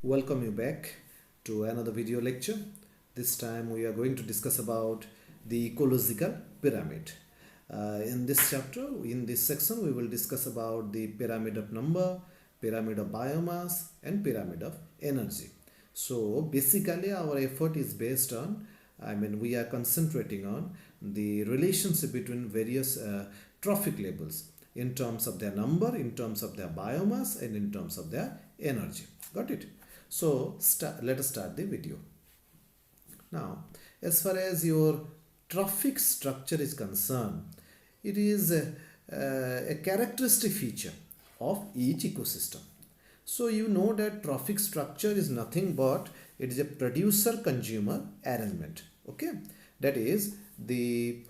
Welcome you back to another video lecture. This time we are going to discuss about the ecological pyramid. In this chapter, in this section, we will discuss about the pyramid of number, pyramid of biomass and pyramid of energy. So basically our effort is based on, we are concentrating on the relationship between various trophic levels in terms of their number, in terms of their biomass and in terms of their energy. Got it? So let us start the video. Now, as far as your trophic structure is concerned, it is a characteristic feature of each ecosystem. So you know that trophic structure is nothing but it is a producer-consumer arrangement. Okay, that is the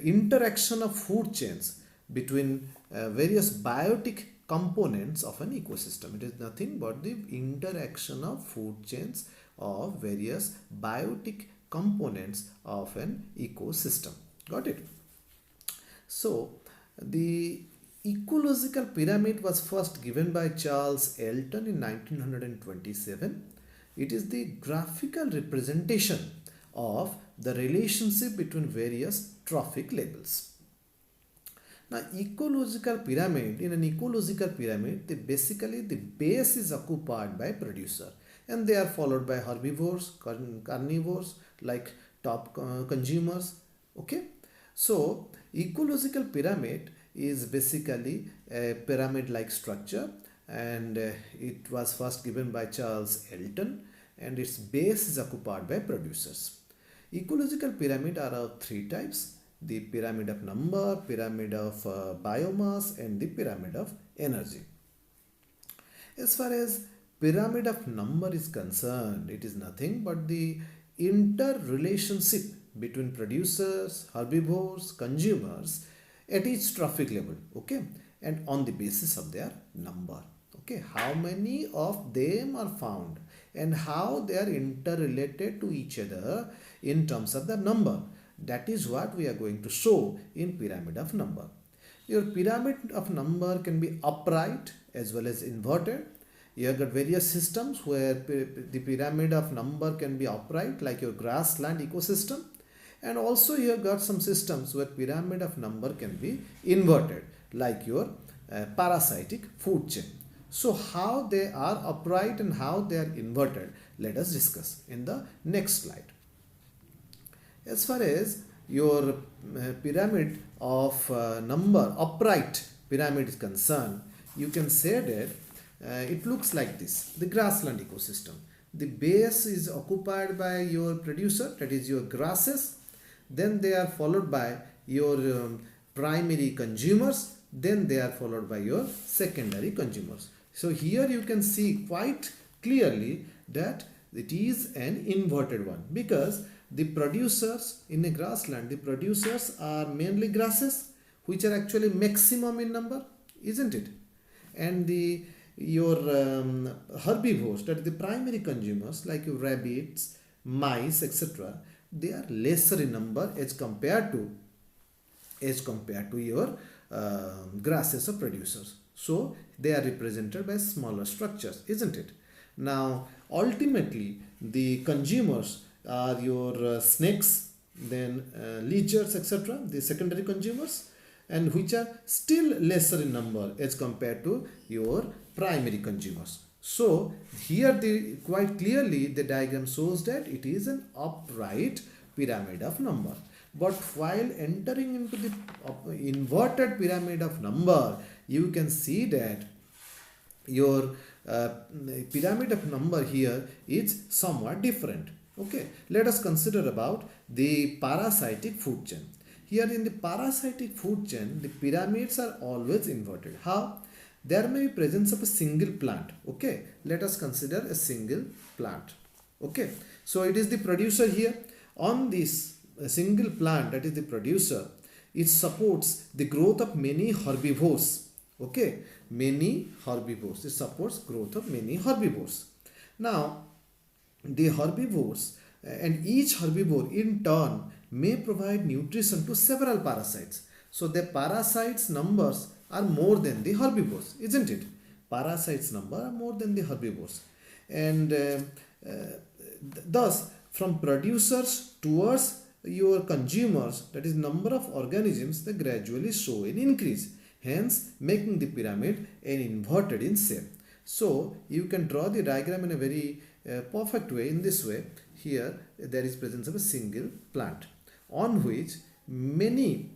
interaction of food chains between various biotic components of an ecosystem. It is nothing but the interaction of food chains of various biotic components of an ecosystem. Got it? So the ecological pyramid was first given by Charles Elton in 1927. It is the graphical representation of the relationship between various trophic levels. Now, ecological pyramid, in an ecological pyramid, basically the base is occupied by producer and they are followed by herbivores, carnivores like top consumers. Okay. So, ecological pyramid is basically a pyramid like structure and it was first given by Charles Elton and its base is occupied by producers. Ecological pyramid are of three types: the pyramid of number, pyramid of biomass and the pyramid of energy. As far as pyramid of number is concerned, it is nothing but the interrelationship between producers, herbivores, consumers at each trophic level, okay, and on the basis of their number. Okay, how many of them are found and how they are interrelated to each other in terms of the number. That is what we are going to show in pyramid of number. Your pyramid of number can be upright as well as inverted. You have got various systems where the pyramid of number can be upright, like your grassland ecosystem, and also you have got some systems where pyramid of number can be inverted, like your parasitic food chain. So how they are upright and how they are inverted, let us discuss in the next slide. As far as your pyramid of number, upright pyramid is concerned, you can say that it looks like this: the grassland ecosystem. The base is occupied by your producer, that is your grasses. Then they are followed by your primary consumers. Then they are followed by your secondary consumers. So here you can see quite clearly that it is an inverted one, because the producers in a grassland, the producers are mainly grasses, which are actually maximum in number, isn't it? And your herbivores, that is the primary consumers like your rabbits, mice, etc., they are lesser in number as compared to your grasses or producers. So they are represented by smaller structures, isn't it? Now ultimately the consumers are your snakes, then leeches, etc., the secondary consumers, and which are still lesser in number as compared to your primary consumers. So here quite clearly the diagram shows that it is an upright pyramid of number. But while entering into the inverted pyramid of number, you can see that your pyramid of number here is somewhat different. Okay, let us consider about the parasitic food chain. Here in the parasitic food chain, the pyramids are always inverted. How? There may be presence of a single plant. Okay, let us consider a single plant. Okay, so it is the producer here. On this single plant, that is the producer, it supports the growth of many herbivores. Okay, many herbivores. It supports growth of many herbivores. Now, the herbivores and each herbivore in turn may provide nutrition to several parasites. So the parasites numbers are more than the herbivores, isn't it? Parasites number are more than the herbivores. and thus from producers towards your consumers, that is number of organisms, they gradually show an increase, hence making the pyramid an inverted in shape. So you can draw the diagram in a very perfect way. In this way, here there is presence of a single plant on which many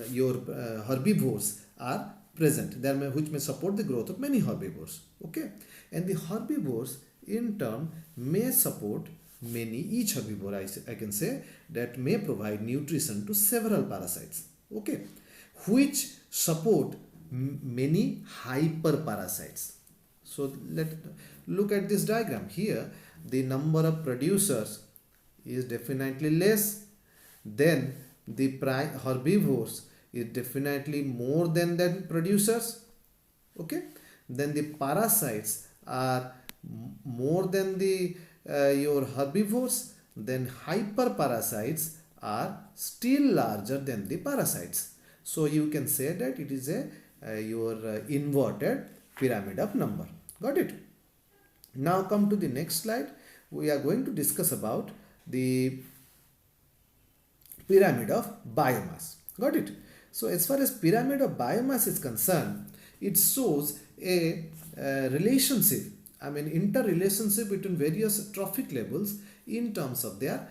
your herbivores are present, which may support the growth of many herbivores. Okay, and the herbivores in turn may support many, each herbivore I can say that may provide nutrition to several parasites. Okay, which support many hyperparasites. So let's look at this diagram. Here the number of producers is definitely less, then the herbivores is definitely more than producers. Okay, then the parasites are more than the your herbivores, then hyperparasites are still larger than the parasites. So you can say that it is a your inverted pyramid of number. Got it? Now come to the next slide. We are going to discuss about the pyramid of biomass. Got it? So as far as pyramid of biomass is concerned, it shows a relationship, I mean interrelationship between various trophic levels in terms of their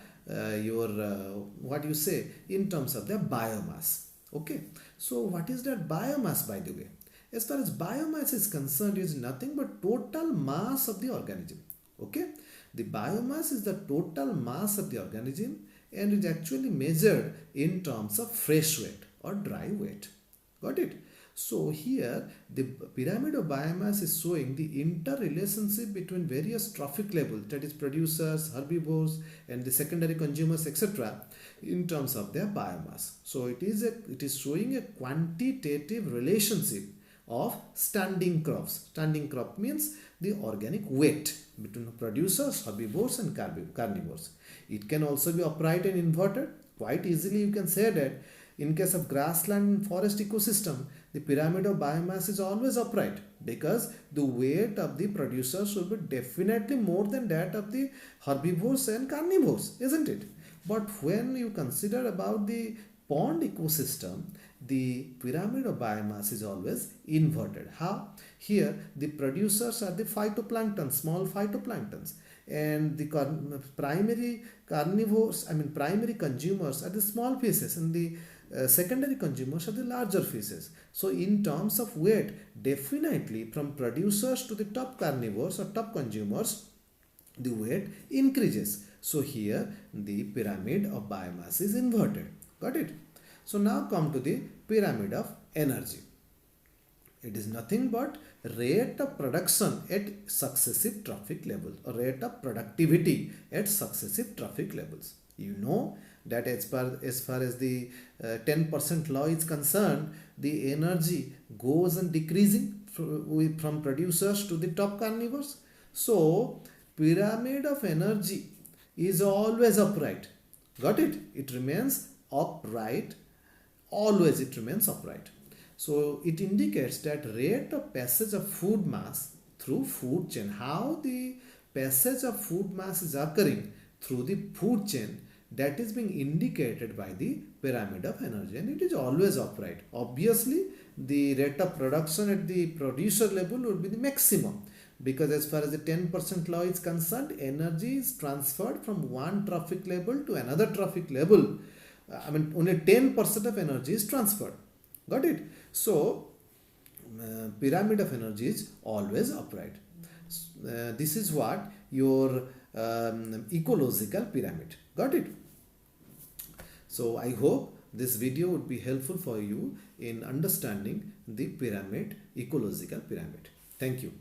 what you say, in terms of their biomass. Okay, so what is that biomass, by the way? As far as biomass is concerned, it is nothing but total mass of the organism. Okay, the biomass is the total mass of the organism and is actually measured in terms of fresh weight or dry weight. Got it? So here the pyramid of biomass is showing the interrelationship between various trophic levels, that is producers, herbivores and the secondary consumers, etc., in terms of their biomass. So it is showing a quantitative relationship of standing crops. Standing crop means the organic weight between producers, herbivores and carnivores. It can also be upright and inverted. Quite easily you can say that in case of grassland and forest ecosystem, the pyramid of biomass is always upright because the weight of the producers will be definitely more than that of the herbivores and carnivores, isn't it? But when you consider about the pond ecosystem, the pyramid of biomass is always inverted. How? Here the producers are the phytoplankton, small phytoplanktons, and the primary carnivores, I mean primary consumers are the small fishes, and the secondary consumers are the larger fishes. So in terms of weight, definitely from producers to the top carnivores or top consumers, the weight increases. So here the pyramid of biomass is inverted. Got it? So now come to the pyramid of energy. It is nothing but rate of production at successive trophic levels, or rate of productivity at successive trophic levels. You know that as far as the 10% law is concerned, the energy goes on decreasing from producers to the top carnivores. So pyramid of energy is always upright. Got it? It remains upright. Always it remains upright. So it indicates that rate of passage of food mass through food chain. How the passage of food mass is occurring through the food chain, that is being indicated by the pyramid of energy, and it is always upright. Obviously the rate of production at the producer level would be the maximum, because as far as the 10% law is concerned, energy is transferred from one trophic level to another trophic level. I mean only 10% of energy is transferred. Got it? So pyramid of energy is always upright. This is what your ecological pyramid. Got it? So I hope this video would be helpful for you in understanding the pyramid, ecological pyramid. Thank you.